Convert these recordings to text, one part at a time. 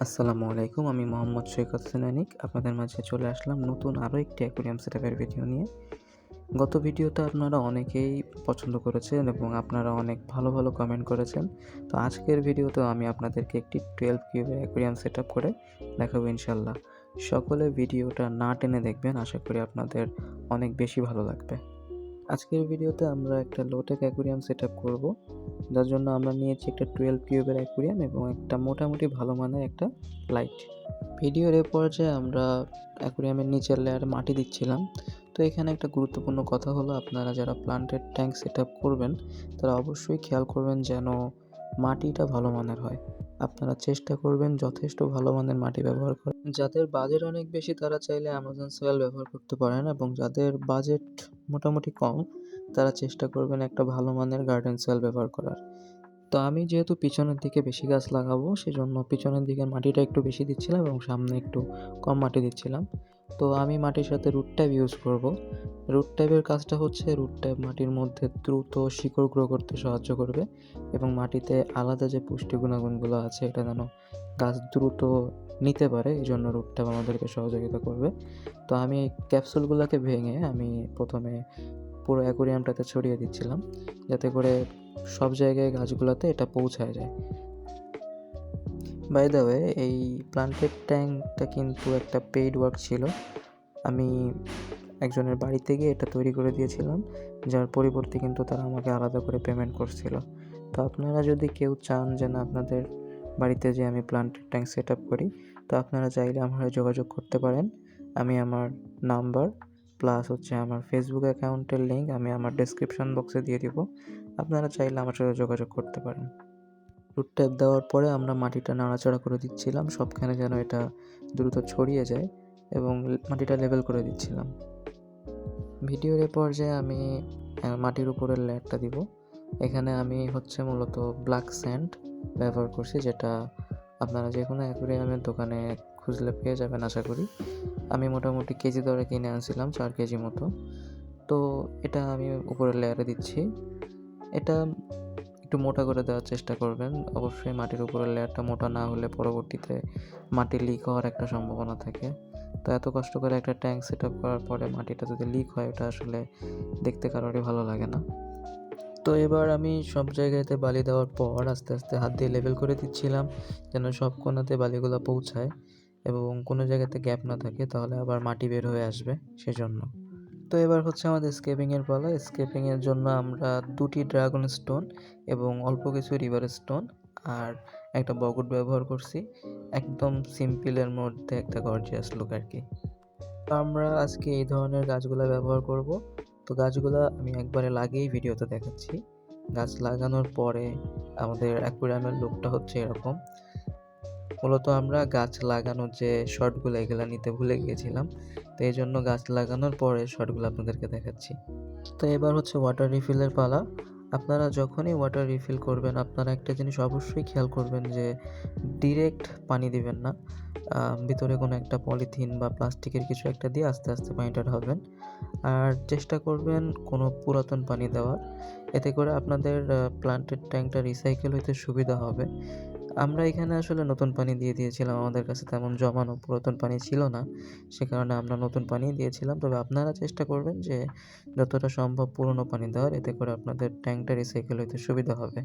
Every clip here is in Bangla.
আসসালামু আলাইকুম। আমি মোহাম্মদ সৈকত সিনানিক। আপনাদের মাঝে চলে আসলাম নতুন আরও একটি অ্যাকুয়ারিয়াম সেটআপের ভিডিও নিয়ে। গত ভিডিওটা আপনারা অনেকেই পছন্দ করেছেন এবং আপনারা অনেক ভালো, ভালো কমেন্ট করেছেন। তো আজকের ভিডিওতেও আমি আপনাদেরকে একটি 12 কিউবের অ্যাকুয়ারিয়াম সেটআপ করে দেখাবো ইনশাআল্লাহ। সকলে ভিডিওটা না টেনে দেখবেন, আশা করি আপনাদের অনেক বেশি ভালো লাগবে। আজকের ভিডিওতে আমরা একটা লোটেক অ্যাকুয়ারিয়াম সেটআপ করব, যার জন্য আমরা নিয়েছি একটা 12 কিউবের অ্যাকুয়ারিয়াম এবং একটা মোটামুটি ভালো মানের একটা লাইট। ভিডিওর এ পর্যায়ে আমরা অ্যাকুয়ারিয়ামের নিচের লেয়ারে মাটি দিচ্ছিলাম। তো এখানে একটা গুরুত্বপূর্ণ কথা হলো, আপনারা যারা প্লান্টেড ট্যাঙ্ক সেটআপ করবেন তারা অবশ্যই খেয়াল করবেন যেন মাটিটা ভালো মানের হয়। আপনারা চেষ্টা করবেন যথেষ্ট ভালো মানের মাটি ব্যবহার করেন। যাদের বাজেট অনেক বেশি তারা চাইলে অ্যামাজন সয়েল ব্যবহার করতে পারেন, এবং যাদের বাজেট মোটামুটি কম তারা চেষ্টা করবেন একটা ভালো মানের গার্ডেন সয়েল ব্যবহার করার। তো আমি যেহেতু পিছনের দিকে বেশি গাছ লাগাবো, সেজন্য পিছনের দিকে মাটিটা একটু বেশি দিচ্ছিলাম এবং সামনে একটু কম মাটি দিচ্ছিলাম। তো আমি মাটির সাথে রুট ট্যাপ ইউজ করব। রুট ট্যাপের কাজটা হচ্ছে, রুট ট্যাপ মাটির মধ্যে দ্রুত শিকড় গ্রো করতে সাহায্য করবে এবং মাটিতে আলাদা যে পুষ্টি গুণাগুণগুলো আছে এটা যেন গাছ দ্রুত নিতে পারে, এই জন্য রুট ট্যাপ আমাদেরকে সহযোগিতা করবে। তো আমি এই ক্যাপসুলগুলোকে ভেঙে আমি প্রথমে পুরো অ্যাকুয়ারিয়ামটাতে ছড়িয়ে দিচ্ছিলাম, যাতে করে সব জায়গায় গাছগুলোতে এটা পৌঁছায় যায়। বাই দ্য ওয়ে, এই প্লান্টেড ট্যাঙ্কটা কিন্তু একটা পেইড ওয়ার্ক ছিল। আমি একজনের বাড়িতে গিয়ে এটা তৈরি করে দিয়েছিলাম, যার পরিবর্তে কিন্তু তারা আমাকে আলাদা করে পেমেন্ট করছিল। তো আপনারা যদি কেউ চান যে না আপনাদের বাড়িতে যে আমি প্লান্টেড ট্যাঙ্ক সেট আপ করি, তো আপনারা চাইলে আমার সাথে যোগাযোগ করতে পারেন। আমি আমার নাম্বার প্লাস হচ্ছে আমার ফেসবুক অ্যাকাউন্টের লিঙ্ক আমি আমার ডেসক্রিপশন বক্সে দিয়ে দিব। আপনারা চাইলে আমার সাথে যোগাযোগ করতে পারেন। রুট ট্যাপ দেওয়ার পরে আমরা মাটিটা নাড়াচাড়া করে দিচ্ছিলাম সবখানে, যেন এটা দ্রুত ছড়িয়ে যায়, এবং মাটিটা লেভেল করে দিচ্ছিলাম। ভিডিওর এ পর্যায়ে আমি মাটির উপরের লেয়ারটা দিব। এখানে আমি হচ্ছে মূলত ব্ল্যাক স্যান্ড ব্যবহার করছি, যেটা আপনারা যে কোনো অ্যাকুয়ারিয়ামের দোকানে খুঁজলে পেয়ে যাবেন আশা করি। আমি মোটামুটি কেজি দরে কিনে আনছিলাম 4 কেজি মতো। তো এটা আমি উপরের লেয়ারে দিচ্ছি। এটা একটু মোটা করে দেওয়ার চেষ্টা করবেন। অবশ্যই মাটির উপরের লেয়ারটা মোটা না হলে পরবর্তীতে মাটি লিক হওয়ার একটা সম্ভাবনা থাকে। তো এত কষ্ট করে একটা ট্যাঙ্ক সেট আপ করার পরে মাটিটা যদি লিক হয়, ওটা আসলে দেখতে কারোরই ভালো লাগে না। তো এবার আমি সব জায়গাতে বালি দেওয়ার পর আস্তে আস্তে হাত দিয়ে লেভেল করে দিচ্ছিলাম, যেন সব কোণাতে বালিগুলো পৌঁছায় এবং কোনো জায়গাতে গ্যাপ না থাকে, তাহলে আবার মাটি বের হয়ে আসবে সেজন্য। তো এবার হচ্ছে আমাদের স্কেপিংয়ের পালা। স্কেপিংয়ের জন্য আমরা 2টি ড্রাগন স্টোন এবং অল্প কিছু রিভার স্টোন আর একটা বগট ব্যবহার করছি, একদম সিম্পলের মধ্যে একটা গর্জিয়াস লুক আর কি। তো আমরা আজকে এই ধরনের গাছগুলো ব্যবহার করব। তো গাছগুলো আমি একবারে লাগিয়েই ভিডিওতে দেখাচ্ছি। গাছ লাগানোর পরে আমাদের অ্যাকুয়ারিয়ামের লুকটা হচ্ছে এরকম। মূলত আমরা গাছ লাগানোর যে শটগুলো এগুলো নিতে ভুলে গিয়েছিলাম, তো এই জন্য গাছ লাগানোর পরে শটগুলো আপনাদেরকে দেখাচ্ছি। তো এবার হচ্ছে ওয়াটার রিফিলের পালা। আপনারা যখনই ওয়াটার রিফিল করবেন, আপনারা একটা জিনিস অবশ্যই খেয়াল করবেন যে ডিরেক্ট পানি দিবেন না। ভিতরে কোনো একটা পলিথিন বা প্লাস্টিকের কিছু একটা দিয়ে আস্তে আস্তে পানিটা ঢালবেন। আর চেষ্টা করবেন কোনো পুরাতন পানি দেওয়ার, এতে করে আপনাদের প্লান্টেড ট্যাঙ্কটা রিসাইকেল হইতে সুবিধা হবে। আমরা এখানে আসলে নতুন পানি দিয়ে দিয়েছিলাম, আমাদের কাছে তেমন জমানো পুরাতন পানি ছিল না, সে কারণে আমরা নতুন পানি দিয়েছিলাম। তবে আপনারা চেষ্টা করবেন যে যতটা সম্ভব পুরনো পানি দেওয়ার, এতে করে আপনাদের ট্যাঙ্কটা রিসাইকেল হইতে সুবিধা হবে।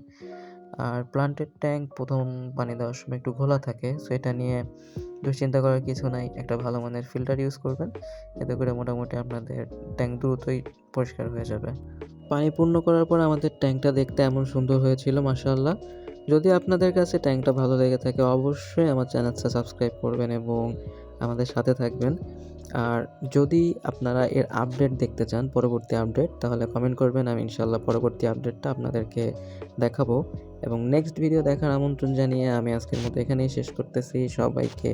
আর প্লান্টেড ট্যাঙ্ক প্রথম পানি দেওয়ার সময় একটু ঘোলা থাকে, সো এটা নিয়ে দুশ্চিন্তা করার কিছু নাই। একটা ভালো মানের ফিল্টার ইউজ করবেন, এতে করে মোটামুটি আপনাদের ট্যাঙ্ক দ্রুতই পরিষ্কার হয়ে যাবে। পানি পূর্ণ করার পর আমাদের ট্যাঙ্কটা দেখতে এমন সুন্দর হয়েছিল, মাশাআল্লাহ। যদি আপনাদের কাছে ট্যাঙ্কটা ভালো লেগে থাকে, অবশ্যই আমার চ্যানেলটা সাবস্ক্রাইব করবেন এবং আমাদের সাথে থাকবেন। আর যদি আপনারা এর আপডেট দেখতে চান, পরবর্তী আপডেট, তাহলে কমেন্ট করবেন। আমি ইনশাআল্লাহ পরবর্তী আপডেটটা আপনাদেরকে দেখাবো। এবং নেক্সট ভিডিও দেখার আমন্ত্রণ জানিয়ে আমি আজকের মতো এখানেই শেষ করতেছি। সবাইকে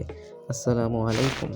আসসালামু আলাইকুম।